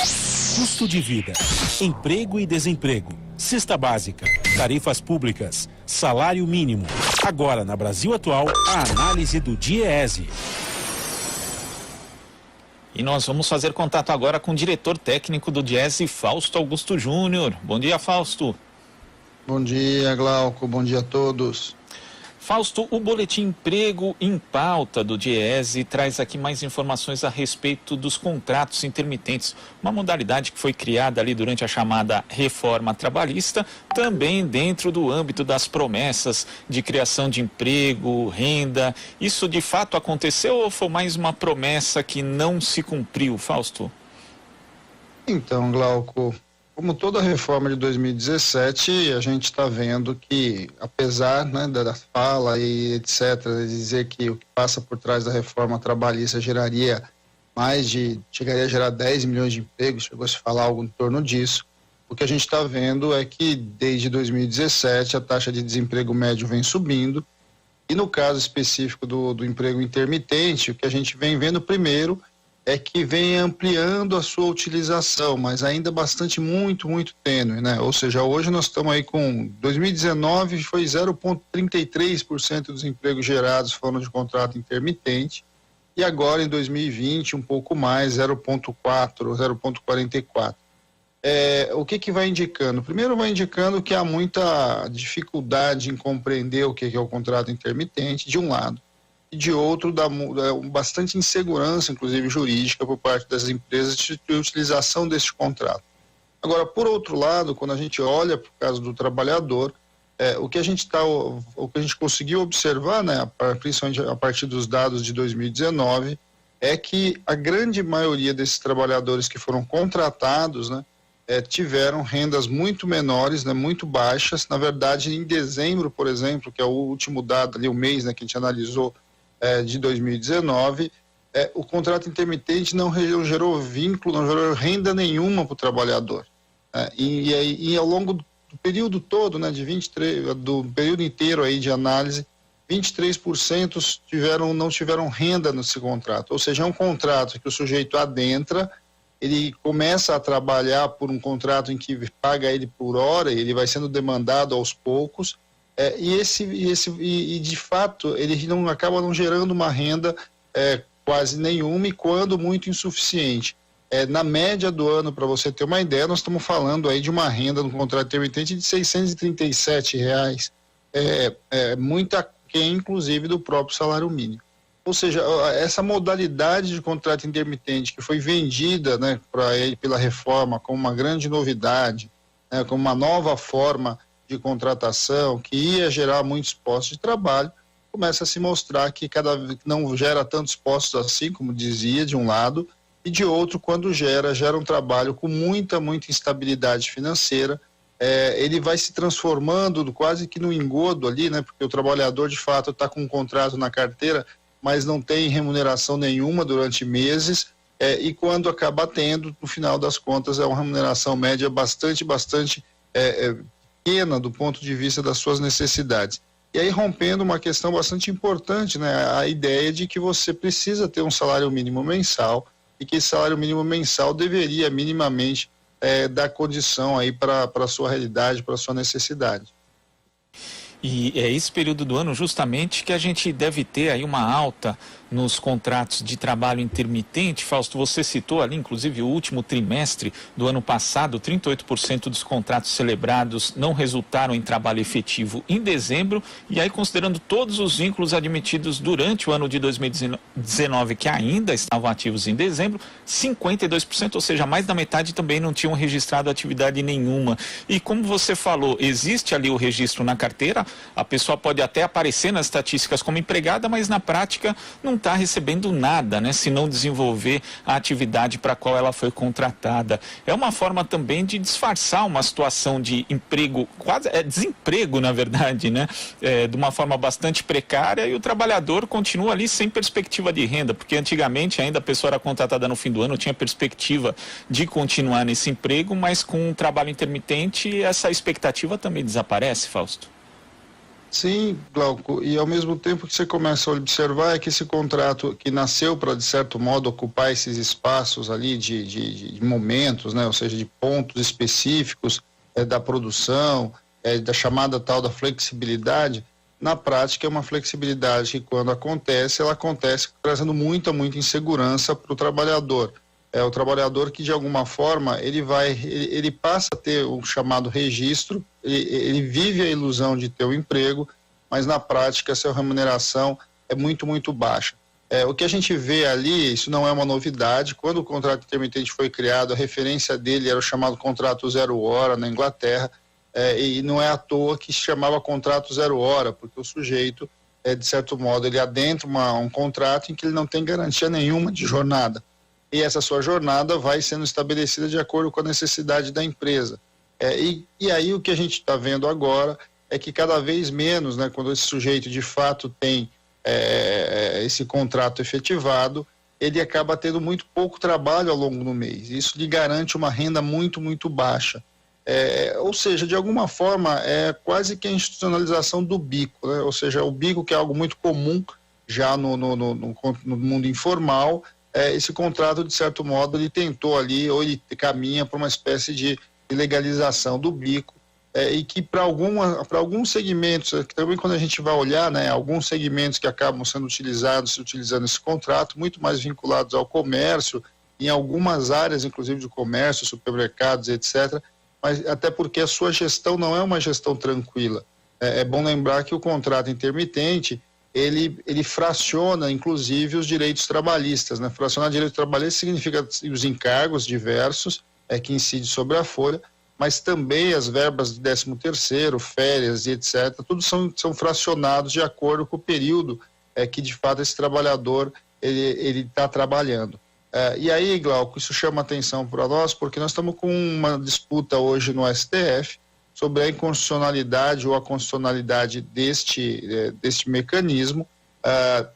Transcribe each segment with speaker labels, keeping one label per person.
Speaker 1: Custo de vida, emprego e desemprego, cesta básica, tarifas públicas, salário mínimo. Agora, na Brasil Atual, a análise do DIEESE.
Speaker 2: E nós vamos fazer contato agora com o diretor técnico do DIEESE, Fausto Augusto Júnior. Bom dia, Fausto.
Speaker 3: Bom dia, Glauco. Bom dia a todos.
Speaker 2: Fausto, o Boletim Emprego em Pauta do DIEESE traz aqui mais informações a respeito dos contratos intermitentes, uma modalidade que foi criada ali durante a chamada reforma trabalhista, também dentro do âmbito das promessas de criação de emprego, renda. Isso de fato aconteceu ou foi mais uma promessa que não se cumpriu, Fausto?
Speaker 3: Então, Glauco, como toda reforma de 2017, a gente está vendo que, apesar, né, da fala e etc., de dizer que o que passa por trás da reforma trabalhista chegaria a gerar 10 milhões de empregos, chegou a se falar algo em torno disso. O que a gente está vendo é que, desde 2017, a taxa de desemprego médio vem subindo, e no caso específico do emprego intermitente, o que a gente vem vendo primeiro é que vem ampliando a sua utilização, mas ainda bastante muito tênue, né? Ou seja, hoje nós estamos aí com 2019 foi 0,33% dos empregos gerados foram de contrato intermitente, e agora em 2020 um pouco mais, 0,44. O que vai indicando? Primeiro vai indicando que há muita dificuldade em compreender o que é o contrato intermitente, de um lado, e de outro dá bastante insegurança, inclusive jurídica, por parte das empresas de utilização desse contrato. Agora, por outro lado, quando a gente olha para o caso do trabalhador, o que a gente conseguiu observar, né, principalmente a partir dos dados de 2019, é que a grande maioria desses trabalhadores que foram contratados, né, tiveram rendas muito menores, né, muito baixas. Na verdade, em dezembro, por exemplo, que é o último dado ali, o mês, né, que a gente analisou, de 2019, o contrato intermitente não gerou vínculo, não gerou renda nenhuma para o trabalhador. E ao longo do período todo, né, do período inteiro aí de análise, 23% não tiveram renda nesse contrato. Ou seja, é um contrato que o sujeito adentra, ele começa a trabalhar por um contrato em que paga ele por hora, ele vai sendo demandado aos poucos, e de fato ele acaba não gerando uma renda quase nenhuma, e quando muito insuficiente. Na média do ano, para você ter uma ideia, nós estamos falando aí de uma renda no contrato intermitente de R$637, muito aquém, inclusive, do próprio salário mínimo. Ou seja, essa modalidade de contrato intermitente que foi vendida, né, pela reforma como uma grande novidade, né, como uma nova forma de contratação, que ia gerar muitos postos de trabalho, começa a se mostrar que não gera tantos postos assim, como dizia, de um lado, e de outro, quando gera um trabalho com muita instabilidade financeira. Ele vai se transformando quase que no engodo ali, né, porque o trabalhador de fato está com um contrato na carteira, mas não tem remuneração nenhuma durante meses, e quando acaba tendo, no final das contas, é uma remuneração média bastante pequena do ponto de vista das suas necessidades. E aí rompendo uma questão bastante importante, né, a ideia de que você precisa ter um salário mínimo mensal, e que esse salário mínimo mensal deveria minimamente dar condição aí para a sua realidade, para a sua necessidade.
Speaker 2: E é esse período do ano justamente que a gente deve ter aí uma alta nos contratos de trabalho intermitente. Fausto, você citou ali, inclusive, o último trimestre do ano passado, 38% dos contratos celebrados não resultaram em trabalho efetivo em dezembro, e aí considerando todos os vínculos admitidos durante o ano de 2019 que ainda estavam ativos em dezembro, 52%, ou seja, mais da metade também não tinham registrado atividade nenhuma. E como você falou, existe ali o registro na carteira, a pessoa pode até aparecer nas estatísticas como empregada, mas na prática não está recebendo nada, né, se não desenvolver a atividade para a qual ela foi contratada. É uma forma também de disfarçar uma situação de emprego, quase desemprego, na verdade, né, de uma forma bastante precária, e o trabalhador continua ali sem perspectiva de renda, porque antigamente ainda a pessoa era contratada no fim do ano, tinha perspectiva de continuar nesse emprego, mas com um trabalho intermitente essa expectativa também desaparece, Fausto.
Speaker 3: Sim, Glauco, e ao mesmo tempo que você começa a observar é que esse contrato que nasceu para, de certo modo, ocupar esses espaços ali de momentos, né? Ou seja, de pontos específicos da produção, da chamada tal da flexibilidade, na prática é uma flexibilidade que quando acontece, ela acontece trazendo muita insegurança para o trabalhador. É o trabalhador que de alguma forma ele passa a ter o chamado registro, ele vive a ilusão de ter um emprego, mas na prática a sua remuneração é muito baixa. O que a gente vê ali, isso não é uma novidade. Quando o contrato intermitente foi criado, a referência dele era o chamado contrato 0 hora na Inglaterra, e não é à toa que se chamava contrato 0 hora, porque o sujeito, de certo modo, ele adentra um contrato em que ele não tem garantia nenhuma de jornada. E essa sua jornada vai sendo estabelecida de acordo com a necessidade da empresa. E aí o que a gente está vendo agora é que cada vez menos, né, quando esse sujeito de fato tem esse contrato efetivado, ele acaba tendo muito pouco trabalho ao longo do mês. Isso lhe garante uma renda muito baixa. Ou seja, de alguma forma, é quase que a institucionalização do bico, né? Ou seja, o bico, que é algo muito comum já no mundo informal. Esse contrato, de certo modo, ele tentou ali, ou ele caminha para uma espécie de legalização do bico, e que para alguns segmentos, também quando a gente vai olhar, né, alguns segmentos que acabam sendo utilizando esse contrato, muito mais vinculados ao comércio, em algumas áreas, inclusive de comércio, supermercados, etc., mas até porque a sua gestão não é uma gestão tranquila. É bom lembrar que o contrato intermitente, ele fraciona, inclusive, os direitos trabalhistas, né? Fracionar direitos trabalhistas significa os encargos diversos que incidem sobre a folha, mas também as verbas de 13º, férias e etc., tudo são fracionados de acordo com o período que, de fato, esse trabalhador ele está trabalhando. E aí, Glauco, isso chama atenção para nós, porque nós estamos com uma disputa hoje no STF sobre a inconstitucionalidade ou a constitucionalidade deste mecanismo.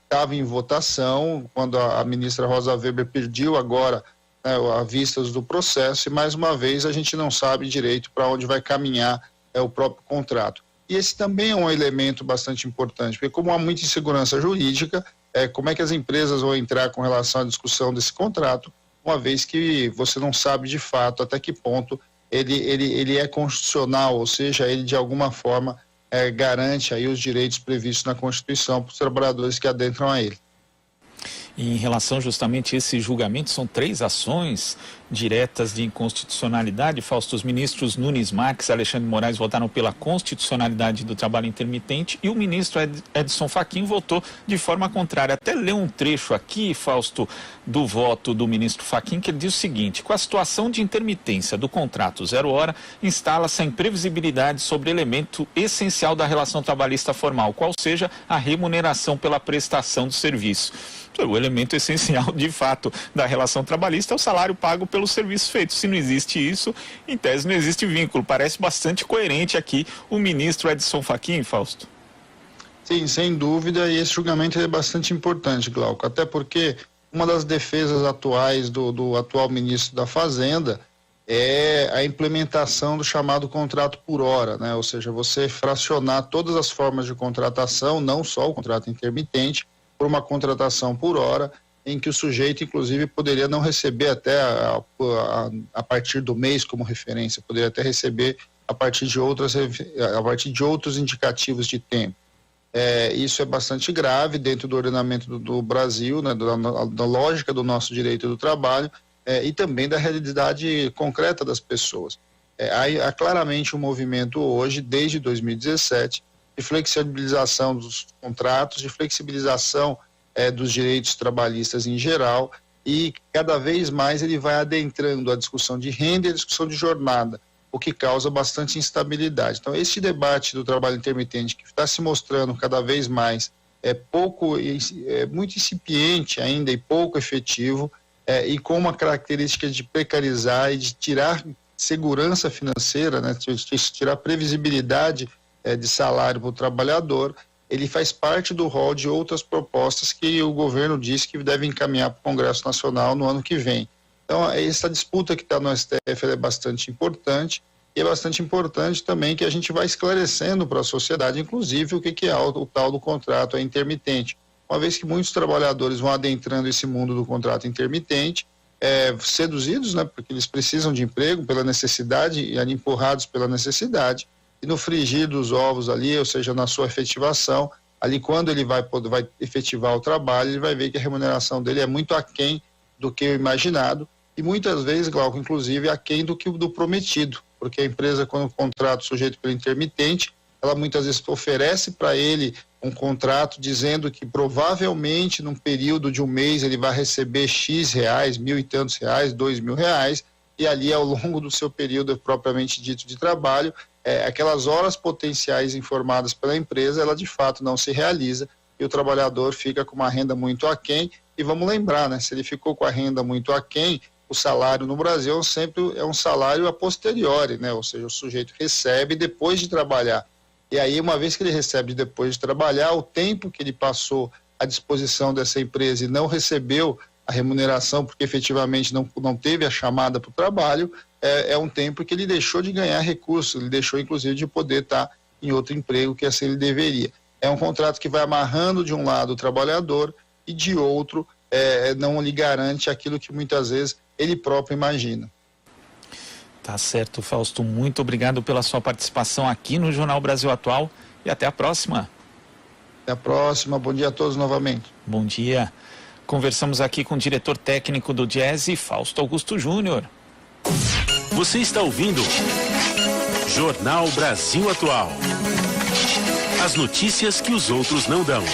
Speaker 3: Estava em votação quando a ministra Rosa Weber pediu agora a vistas do processo, e mais uma vez a gente não sabe direito para onde vai caminhar o próprio contrato. E esse também é um elemento bastante importante, porque como há muita insegurança jurídica, como é que as empresas vão entrar com relação à discussão desse contrato, uma vez que você não sabe de fato até que ponto ele é constitucional, ou seja, ele de alguma forma garante aí os direitos previstos na Constituição para os trabalhadores que adentram a ele.
Speaker 2: E em relação justamente a esse julgamento, são 3 ações diretas de inconstitucionalidade. Fausto, os ministros Nunes Marques e Alexandre Moraes votaram pela constitucionalidade do trabalho intermitente e o ministro Edson Fachin votou de forma contrária. Até ler um trecho aqui, Fausto, do voto do ministro Fachin, que ele diz o seguinte: com a situação de intermitência do contrato 0 hora, instala-se a imprevisibilidade sobre elemento essencial da relação trabalhista formal, qual seja a remuneração pela prestação do serviço. O elemento essencial, de fato, da relação trabalhista é o salário pago pelos serviços feitos. Se não existe isso, em tese não existe vínculo. Parece bastante coerente aqui o ministro Edson Fachin, Fausto.
Speaker 3: Sim, sem dúvida, e esse julgamento é bastante importante, Glauco, até porque uma das defesas atuais do atual ministro da Fazenda é a implementação do chamado contrato por hora, né? Ou seja, você fracionar todas as formas de contratação, não só o contrato intermitente, por uma contratação por hora, em que o sujeito, inclusive, poderia não receber até a partir do mês como referência, poderia até receber a partir de outros indicativos de tempo. Isso é bastante grave dentro do ordenamento do Brasil, né, da lógica do nosso direito do trabalho, e também da realidade concreta das pessoas. Há claramente um movimento hoje, desde 2017, de flexibilização dos contratos, de flexibilização dos direitos trabalhistas em geral, e cada vez mais ele vai adentrando a discussão de renda e a discussão de jornada, o que causa bastante instabilidade. Então, esse debate do trabalho intermitente, que está se mostrando cada vez mais muito incipiente ainda e pouco efetivo, e com uma característica de precarizar e de tirar segurança financeira, né, de tirar previsibilidade de salário para o trabalhador, ele faz parte do rol de outras propostas que o governo diz que deve encaminhar para o Congresso Nacional no ano que vem. Então, essa disputa que está no STF é bastante importante, E é bastante importante também que a gente vá esclarecendo para a sociedade, inclusive, o que é o tal do contrato intermitente. Uma vez que muitos trabalhadores vão adentrando esse mundo do contrato intermitente, seduzidos, né, porque eles precisam de emprego pela necessidade e empurrados pela necessidade, e no frigir dos ovos ali, ou seja, na sua efetivação, ali quando ele vai efetivar o trabalho, ele vai ver que a remuneração dele é muito aquém do que o imaginado, e muitas vezes, Glauco, inclusive, aquém do prometido, porque a empresa, quando contrato sujeito pelo intermitente, ela muitas vezes oferece para ele um contrato dizendo que provavelmente num período de um mês ele vai receber X reais, 1.000 e tantos reais, 2.000 reais, e ali ao longo do seu período propriamente dito de trabalho, aquelas horas potenciais informadas pela empresa, ela de fato não se realiza e o trabalhador fica com uma renda muito aquém. E vamos lembrar, né, se ele ficou com a renda muito aquém, o salário no Brasil sempre é um salário a posteriori, né, ou seja, o sujeito recebe depois de trabalhar. E aí, uma vez que ele recebe depois de trabalhar, o tempo que ele passou à disposição dessa empresa e não recebeu a remuneração, porque efetivamente não teve a chamada para o trabalho, é um tempo que ele deixou de ganhar recursos, ele deixou inclusive de poder estar em outro emprego que assim ele deveria. É um contrato que vai amarrando de um lado o trabalhador e de outro não lhe garante aquilo que muitas vezes ele próprio imagina.
Speaker 2: Tá certo, Fausto. Muito obrigado pela sua participação aqui no Jornal Brasil Atual e até a próxima.
Speaker 3: Até a próxima. Bom dia a todos novamente.
Speaker 2: Bom dia. Conversamos aqui com o diretor técnico do Diese, Fausto Augusto Júnior.
Speaker 1: Você está ouvindo Jornal Brasil Atual. As notícias que os outros não dão.